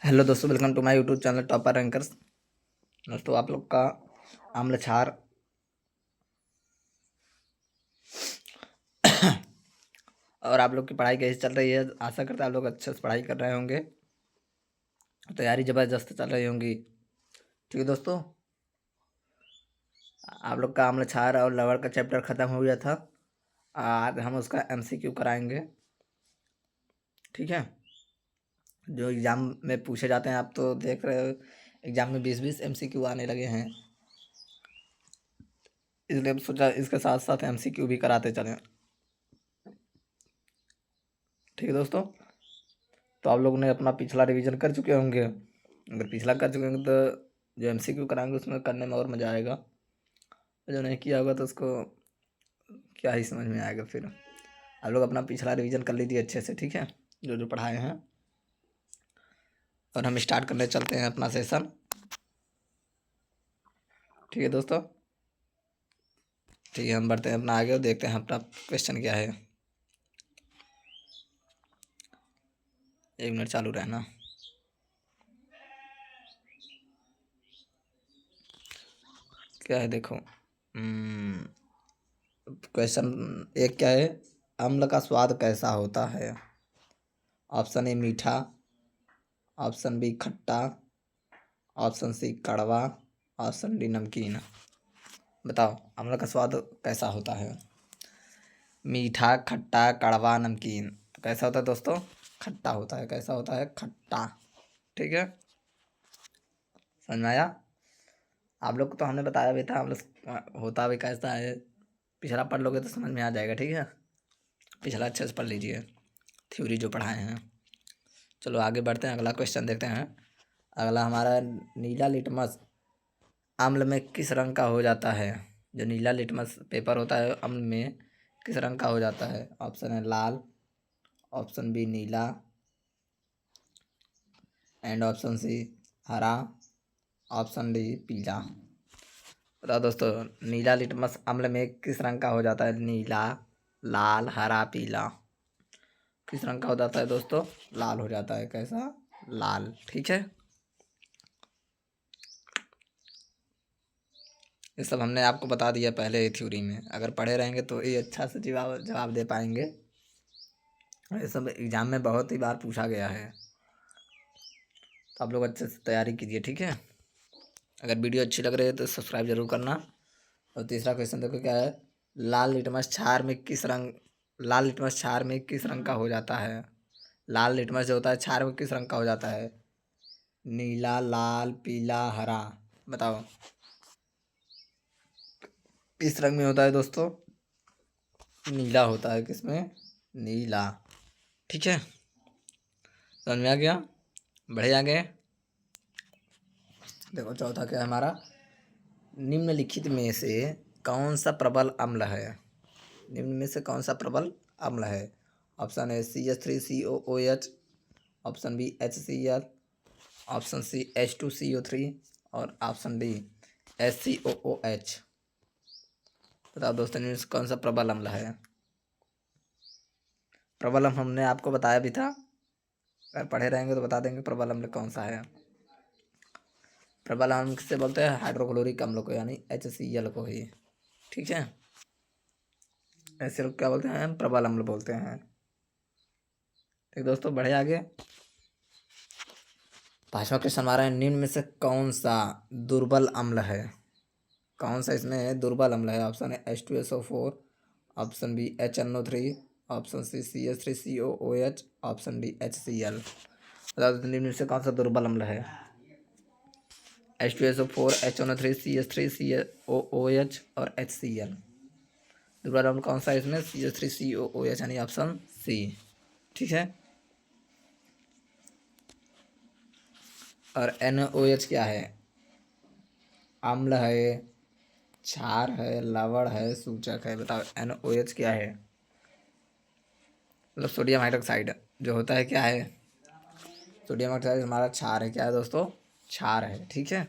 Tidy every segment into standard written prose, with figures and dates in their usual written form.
Hello दोस्तों, welcome to my YouTube channel topper rankers. दोस्तों, आप लोग का आम्ल क्षार और आप लोग की पढ़ाई कैसी चल रही है। आशा करते हैं आप लोग अच्छे से पढ़ाई कर रहे होंगे, तैयारी ज़बरदस्त चल रही होंगी। ठीक है दोस्तों, आप लोग का आम्ल क्षार और लवण का चैप्टर ख़त्म हो गया था। आज हम उसका एमसीक्यू कराएंगे। ठीक है, जो एग्ज़ाम में पूछे जाते हैं, आप तो देख रहे हो एग्ज़ाम में 20-20 एमसीक्यू आने लगे हैं, इसलिए हम सोचा इसके साथ साथ एमसीक्यू भी कराते चलें। ठीक है दोस्तों, तो आप लोगों ने अपना पिछला रिवीजन कर चुके होंगे। अगर पिछला कर चुके होंगे तो जो एमसीक्यू कराएंगे उसमें करने में और मज़ा आएगा। जो नहीं किया होगा तो उसको क्या ही समझ में आएगा। फिर आप लोग अपना पिछला रिवीजन कर लीजिए अच्छे से, ठीक है, जो जो पढ़ाए हैं। और हम स्टार्ट करने चलते हैं अपना सेशन। ठीक है दोस्तों, ठीक है, हम बढ़ते हैं अपना आगे और देखते हैं अपना क्वेश्चन क्या है। 1 मिनट चालू रहना। क्या है देखो, क्वेश्चन एक क्या है, अम्ल का स्वाद कैसा होता है। ऑप्शन ए मीठा, ऑप्शन बी खट्टा, ऑप्शन सी कड़वा, ऑप्शन डी नमकीन। बताओ अम्ल का स्वाद कैसा होता है। मीठा, खट्टा, कड़वा, नमकीन। कैसा होता है दोस्तों? खट्टा होता है। कैसा होता है? खट्टा। ठीक है, समझ में आया? आप लोग को तो हमने बताया भी था अम्ल होता भी कैसा है। पिछला पढ़ लोगे तो समझ में आ जाएगा। ठीक है, पिछला अच्छे से पढ़ लीजिए, थ्योरी जो पढ़ाए हैं। चलो आगे बढ़ते हैं, अगला क्वेश्चन देखते हैं। अगला हमारा नीला लिटमस अम्ल में किस रंग का हो जाता है। जो नीला लिटमस पेपर होता है अम्ल में किस रंग का हो जाता है। ऑप्शन है लाल, ऑप्शन बी नीला, एंड ऑप्शन सी हरा, ऑप्शन डी पीला। बताओ दोस्तों, नीला लिटमस अम्ल में किस रंग का हो जाता है। नीला, लाल, हरा, पीला। किस रंग का हो जाता है दोस्तों? लाल हो जाता है। कैसा? लाल। ठीक है, ये सब हमने आपको बता दिया पहले ही थ्योरी में। अगर पढ़े रहेंगे तो ये अच्छा से जवाब दे पाएंगे। ये सब एग्जाम में बहुत ही बार पूछा गया है, तो आप लोग अच्छे से तैयारी कीजिए। ठीक है, अगर वीडियो अच्छी लग रही है तो सब्सक्राइब जरूर करना। और तीसरा क्वेश्चन देखो क्या है, लाल लिटमस क्षार में किस रंग का हो जाता है। लाल लिटमस जो होता है क्षार में किस रंग का हो जाता है। नीला, लाल, पीला, हरा। बताओ किस रंग में होता है दोस्तों? नीला होता है। किसमें? नीला। ठीक है, समझ में आ गया? बढ़े आगे। देखो चौथा क्या है हमारा, निम्नलिखित में से कौन सा प्रबल अम्ल है। निम्न में से कौन सा प्रबल अम्ल है। ऑप्शन है CH3COOH, option B HCl, option C H2CO3 और ऑप्शन डी SCOOH। बताओ दोस्तों, इनमें से कौन सा प्रबल अम्ल है। प्रबल अम्ल हमने आपको बताया भी था, अगर पढ़े रहेंगे तो बता देंगे प्रबल अम्ल कौन सा है। प्रबल अम्ल किससे बोलते हैं? हाइड्रोक्लोरिक अम्ल को, यानी HCl को ही। ठीक है, ऐसे लोग क्या बोलते हैं? प्रबल अम्ल बोलते हैं। ठीक दोस्तों, बढ़े आगे। पांचवा क्वेश्चन हमारा है, निम्न में से कौन सा दुर्बल अम्ल है। कौन सा इसमें दुर्बल अम्ल है। ऑप्शन है H2SO4, option B HNO3, option C CH3COOH, option D HCl। बता दो निम्न में से कौन सा दुर्बल अम्ल है। H2SO4, HNO3, CH3COOH और HCl। दुर्बल अम्ल कौन सा है इसमें? CH3COOH, यानी ऑप्शन सी। ठीक है, और NOH क्या है? अम्ल है, क्षार है, लवण है, सूचक है। बताओ NOH क्या है? मतलब सोडियम हाइड्रोक्साइड जो होता है क्या है। सोडियम हाइड्रोक्साइड हमारा क्षार है। क्या है दोस्तों? क्षार है। ठीक है,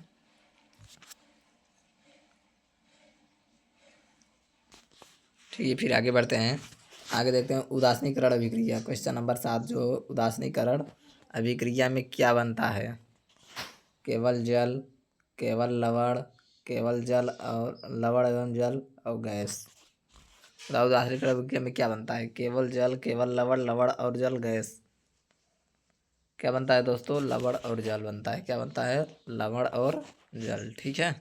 ठीक है, फिर आगे बढ़ते हैं। आगे देखते हैं उदासीनीकरण अभिक्रिया, क्वेश्चन नंबर 7 जो उदासीनीकरण अभिक्रिया में क्या बनता है? केवल जल, केवल लवण, केवल जल और लवण एवं जल और गैस। बताओ रासायनिक अभिक्रिया में क्या बनता है? केवल जल, केवल लवण, लवण और जल, गैस। क्या बनता है दोस्तों? लवण और जल बनता है। क्या बनता है? लवण और जल। ठीक है,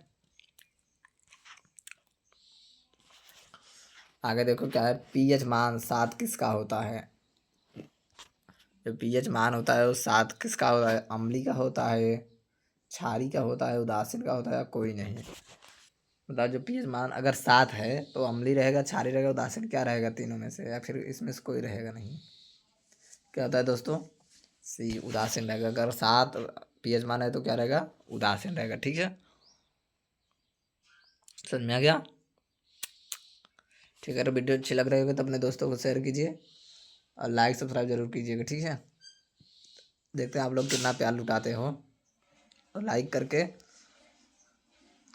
आगे देखो क्या है। पीएच मान 7 किसका होता है? जो पीएच मान होता है वो 7 किसका होता है? अम्लीय का होता है, क्षारीय का होता है, उदासीन का होता है, या कोई नहीं? बताओ, जो पीएच मान अगर 7 है तो अम्लीय रहेगा, क्षारीय रहेगा, उदासीन क्या रहेगा तीनों में से, या फिर इसमें से कोई रहेगा नहीं? क्या होता है दोस्तों? सी, उदासीन रहेगा। अगर 7 पीएच मान है तो क्या रहेगा? उदासीन रहेगा। ठीक है, समझ में आ गया? ठीक है, अगर वीडियो अच्छी लग रही होगी तो अपने दोस्तों को शेयर कीजिए और लाइक सब्सक्राइब जरूर कीजिएगा। ठीक है, देखते हैं आप लोग कितना प्यार लुटाते हो। और लाइक करके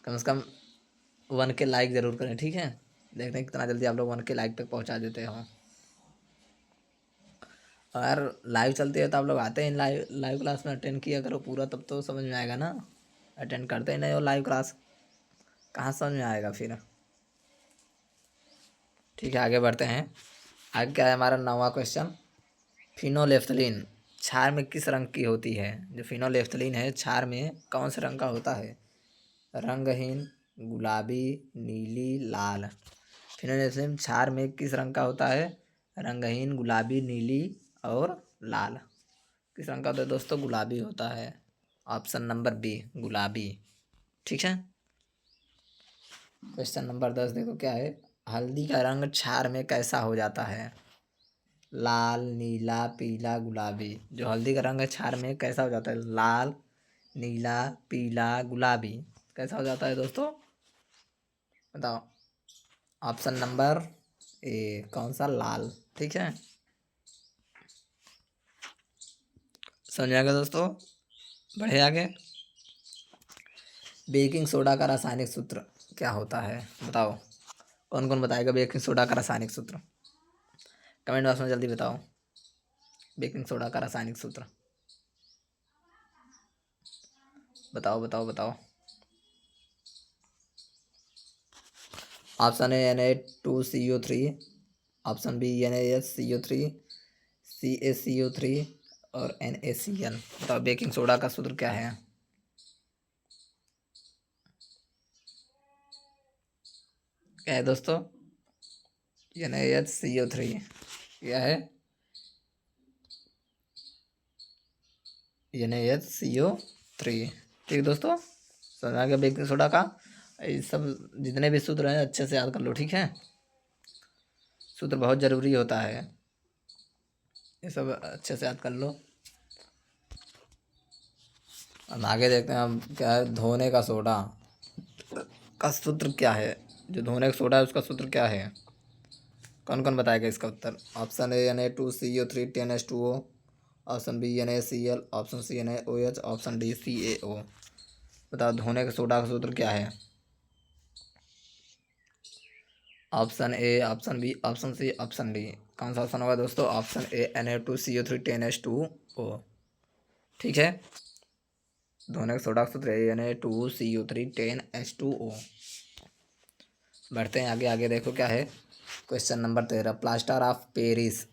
कम से कम 1K लाइक ज़रूर करें। ठीक है, देखते हैं कितना जल्दी आप लोग 1K लाइक तक पहुंचा देते हो। अगर लाइव चलती है तो आप लोग आते हैं लाइव लाइव क्लास में अटेंड किया करो पूरा, तब तो समझ में आएगा ना। अटेंड करते ही नहीं हो लाइव क्लास, कहाँ समझ में आएगा फिर? ठीक है, आगे बढ़ते हैं। आगे क्या है हमारा 9वां क्वेश्चन। फिनोलेफ्थलीन क्षार में किस रंग की होती है? जो फिनोलेफ्थलीन है क्षार में कौन से रंग का होता है? रंगहीन, गुलाबी, नीली, लाल। फिनोलेफ्थलीन क्षार में किस रंग का होता है? रंगहीन, गुलाबी, नीली और लाल। किस रंग का होता है दोस्तों? गुलाबी होता है। ऑप्शन नंबर बी, गुलाबी। ठीक है, क्वेश्चन नंबर 10 देखो क्या है। हल्दी का रंग क्षार में कैसा हो जाता है? लाल, नीला, पीला, गुलाबी। जो हल्दी का रंग है क्षार में कैसा हो जाता है? लाल, नीला, पीला, गुलाबी। कैसा हो जाता है दोस्तों? बताओ। ऑप्शन नंबर ए, कौन सा? लाल। ठीक है, समझ आ गया दोस्तों? बढ़े आगे। बेकिंग सोडा का रासायनिक सूत्र क्या होता है? बताओ, कौन कौन बताएगा बेकिंग सोडा का रासायनिक सूत्र? कमेंट बॉक्स में जल्दी बताओ बेकिंग सोडा का रासायनिक सूत्र। बताओ बताओ बताओ। Option A Na2CO3, option B NaSCO3, CaCO3 और NaCl। बताओ बेकिंग सोडा का सूत्र क्या है? क्या है दोस्तों? NaCO3 क्या है? NaCO3। ठीक दोस्तों, समझ आ गया बेकिंग सोडा का। ये सब जितने भी सूत्र हैं अच्छे से याद कर लो। ठीक है, सूत्र बहुत ज़रूरी होता है, ये सब अच्छे से याद कर लो। अब आगे देखते हैं अब क्या है। धोने का सोडा का सूत्र क्या है? जो धोने का सोडा है उसका सूत्र क्या है? कौन कौन बताएगा इसका उत्तर? Option A Na2CO3 10H2O, option B NaCl, option C NaOH, option D CaO। बताओ धोने का सोडा का सूत्र क्या है? Option A, option B, option C, option D. कौन सा ऑप्शन होगा दोस्तों? Option A Na2CO3 10H2O। ठीक है, धोने का सोडा का सूत्र है Na2CO3 10H2O। बढ़ते हैं आगे। आगे देखो क्या है। Question number 13। Plaster of Paris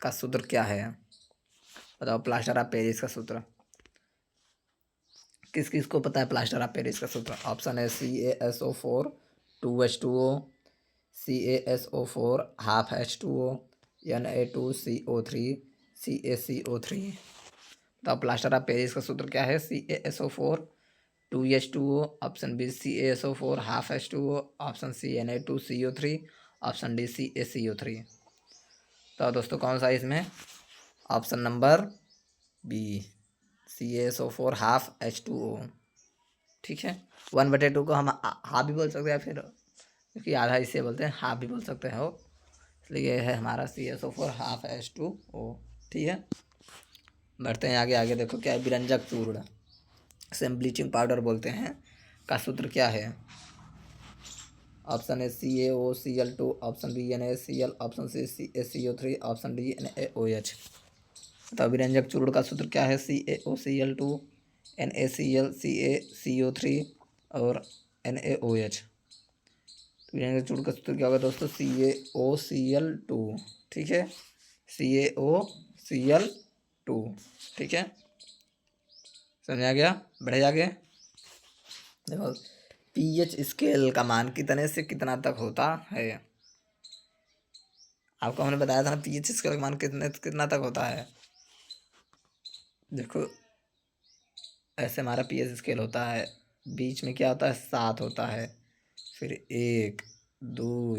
का सूत्र क्या है? बताओ प्लास्टर ऑफ पेरिस का सूत्र किस किस को पता है? प्लास्टर ऑफ पेरिस का सूत्र ऑप्शन है CaSO4 2H2O, CaSO4 half H2O, Na2CO3 CaCO3। तो प्लास्टर ऑफ पेरिस का सूत्र क्या है? CaSO4 2H2O, option B CaSO4 half H2O, option C Na2CO3, option D CaCO3। तो दोस्तों कौन सा है इसमें? Option number B, CaSO4 half H2O। ठीक है, 1/2 को हम हाफ भी बोल सकते हैं, फिर क्योंकि आधा इसे बोलते हैं हाफ भी बोल सकते हैं हो, इसलिए ये है हमारा CaSO4 हाफ H2O। ठीक है, बढ़ते हैं आगे। आगे देखो क्या है। विरंजक चूर्ण से ब्लीचिंग पाउडर बोलते हैं का सूत्र क्या है? Option A CaOCl2, option B NaCl, option C CaCO3, option D NaOH। तो विरंजक चूर्ण का सूत्र क्या है? CaOCl2 NaCl CaCO3 और NaOH। विरंजक चूर्ण का सूत्र क्या होगा दोस्तों? CaOCl2। ठीक है, CaOCl2। ठीक है, समझ आ गया? बढ़े आगे। देखो पीएच स्केल का मान कितने से कितना तक होता है? आपको हमने बताया था ना, पीएच स्केल का मान कितने कितना तक होता है। देखो ऐसे हमारा पीएच स्केल होता है, बीच में क्या होता है? 7 होता है, फिर 1 2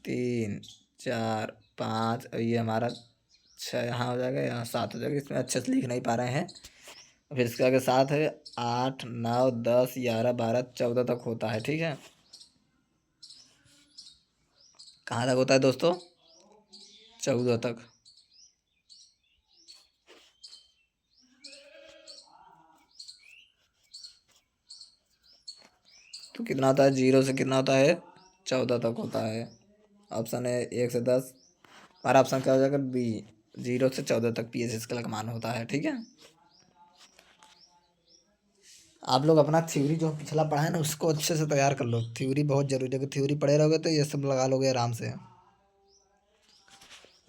3 4 5, और ये हमारा 6 यहाँ हो जाएगा, यहाँ 7 हो जाएगा। इसमें अच्छे से लिख नहीं पा रहे हैं। फिर इसके आगे 7 है, 8 9 10 11 12 14 तक होता है। ठीक है, कहाँ तक होता है दोस्तों? 14 तक। तो कितना होता है? 0 से कितना होता है? 14 तक होता है। ऑप्शन है 1 से 10। हमारा ऑप्शन क्या हो जाएगा? बी, 0 से 14 तक पीएच स्केल का मान होता है। ठीक है, आप लोग अपना थ्योरी जो पिछला पढ़ा है ना, उसको अच्छे से तैयार कर लो। थ्योरी बहुत जरूरी है, थ्योरी पढ़े रहोगे तो ये सब लगा लोगे आराम से।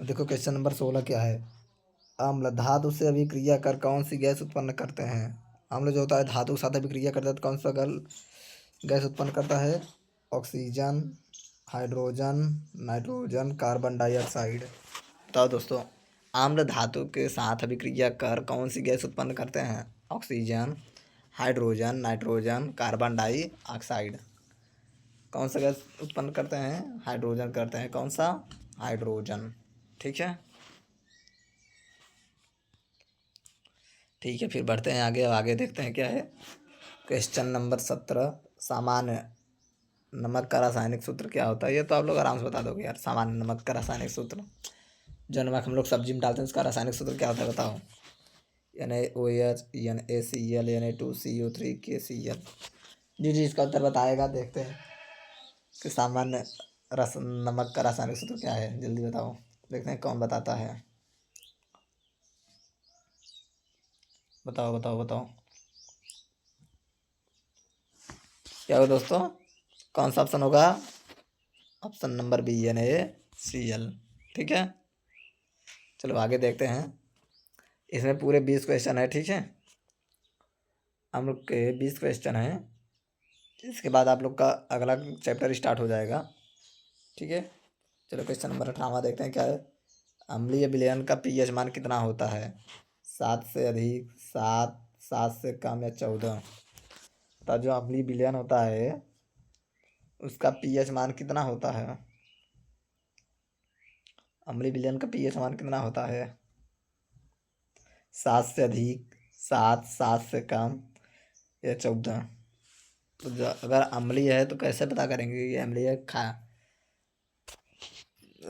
देखो क्वेश्चन नंबर 16 क्या है? अम्ल धातु से अभिक्रिया कर कौन सी गैस उत्पन्न करते हैं? अम्ल जो होता है धातु के साथ अभिक्रिया करता है तो कौन सा गैस उत्पन्न करता है? Oxygen, hydrogen, nitrogen, carbon dioxide. बताओ दोस्तों, अम्ल धातु के साथ अभिक्रिया कर कौन सी गैस उत्पन्न करते हैं? Oxygen, hydrogen, nitrogen, carbon dioxide. कौन सा गैस उत्पन्न करते हैं? हाइड्रोजन करते हैं। कौन सा? हाइड्रोजन। ठीक है, ठीक है, फिर बढ़ते हैं आगे। आगे देखते हैं क्या है। क्वेश्चन नंबर 17, सामान्य नमक का रासायनिक सूत्र क्या होता है? ये तो आप लोग आराम से बता दोगे यार। सामान्य नमक का रासायनिक सूत्र, जो नमक हम लोग सब्जी में डालते हैं उसका रासायनिक सूत्र क्या होता है बताओ? NaOH, NaCl, Na2CO3, KCl। जी जी, इसका उत्तर बताएगा। देखते हैं कि सामान्य रस नमक का रासायनिक सूत्र क्या है, जल्दी बताओ। देखते हैं कौन बताता है। बताओ बताओ बताओ, क्या होगा दोस्तों? कौन सा ऑप्शन होगा? Option number B, NaCl। ठीक है, चलो आगे देखते हैं। इसमें पूरे 20 क्वेश्चन है। ठीक है, हम लोग के 20 क्वेश्चन हैं। इसके बाद आप लोग का अगला चैप्टर स्टार्ट हो जाएगा। ठीक है, चलो क्वेश्चन नंबर 18 देखते हैं क्या है। अम्लीय विलयन का पीएच मान कितना होता है? 7 से अधिक, 7, 7 से कम या 14। तो जो अम्लीय विलयन होता है उसका पीएच मान कितना होता है? अम्लीय विलयन का पीएच मान कितना होता है? 7 से अधिक, 7, 7 से कम या 14। तो अगर अम्लीय है तो कैसे पता करेंगे ये अम्लीय?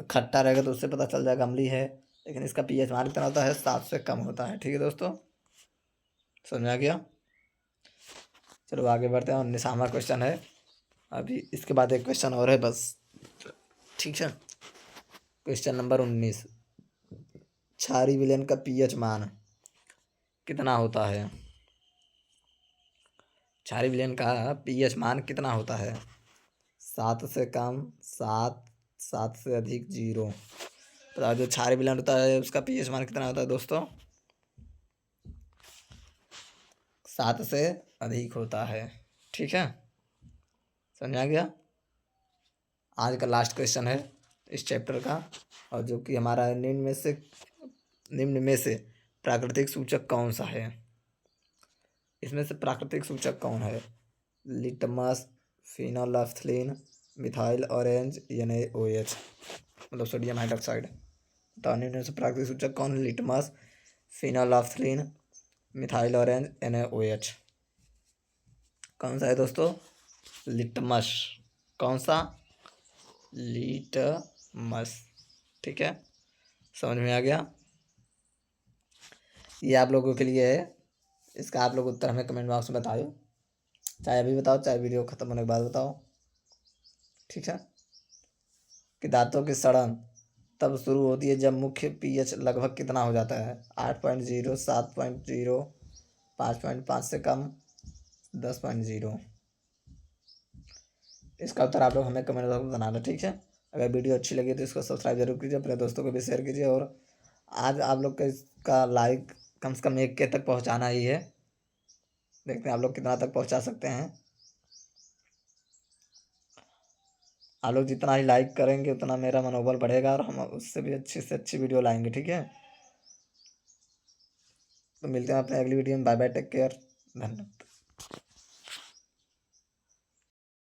खट्टा रहेगा तो उससे पता चल जाएगा अम्लीय है। लेकिन इसका पीएच मान कितना होता है? 7 से कम होता है। ठीक है दोस्तों, समझ में आ गया? चलो आगे बढ़ते हैं। 19वां क्वेश्चन है। अभी इसके बाद एक क्वेश्चन और है बस। ठीक है, क्वेश्चन नंबर 19, क्षारीय विलयन का पीएच मान कितना होता है? क्षारीय विलयन का पीएच मान कितना होता है? 7 से कम, 7, 7 से अधिक, 0। तो जो क्षारीय विलयन होता है उसका पीएच मान कितना होता है दोस्तों? 7 से अधिक होता है। ठीक है, समझ आ गया? आज का लास्ट क्वेश्चन है इस चैप्टर का, और जो कि हमारा निम्न में से प्राकृतिक सूचक कौन सा है? इसमें से प्राकृतिक सूचक कौन है? Litmus, phenolphthalein, methyl orange, NaOH, मतलब सोडियम हाइड्रोक्साइड। तो निम्न में से प्राकृतिक सूचक कौन है? Litmus, phenolphthalein, methyl orange, NaOH। कौन सा है दोस्तों? लिटमस। कौन सा? लिटमस। ठीक है, समझ में आ गया? ये आप लोगों के लिए है। इसका आप लोग उत्तर हमें कमेंट बॉक्स में बताओ, चाहे अभी बताओ चाहे वीडियो खत्म होने के बाद बताओ। ठीक है, कि दांतों की सड़न तब शुरू होती है जब मुख्य पीएच लगभग कितना हो जाता है? 8.0, 7.0, 5.5 से कम, 10.0। इसका उत्तर आप लोग हमें कमेंट बॉक्स में बनाना, ठीक है। अगर वीडियो अच्छी लगी तो इसको सब्सक्राइब जरूर कीजिए, अपने दोस्तों को भी शेयर कीजिए। और आज आप लोग का इसका लाइक कम से कम 1K तक पहुंचाना ही है। देखते हैं आप लोग कितना तक पहुंचा सकते हैं। आप लोग जितना ही लाइक करेंगे उतना मेरा मनोबल बढ़ेगा और हम उससे भी अच्छी से अच्छी वीडियो लाएंगे, ठीक है। तो मिलते हैं अपने अगली वीडियो में। बाय बाय, टेक केयर, धन्यवाद।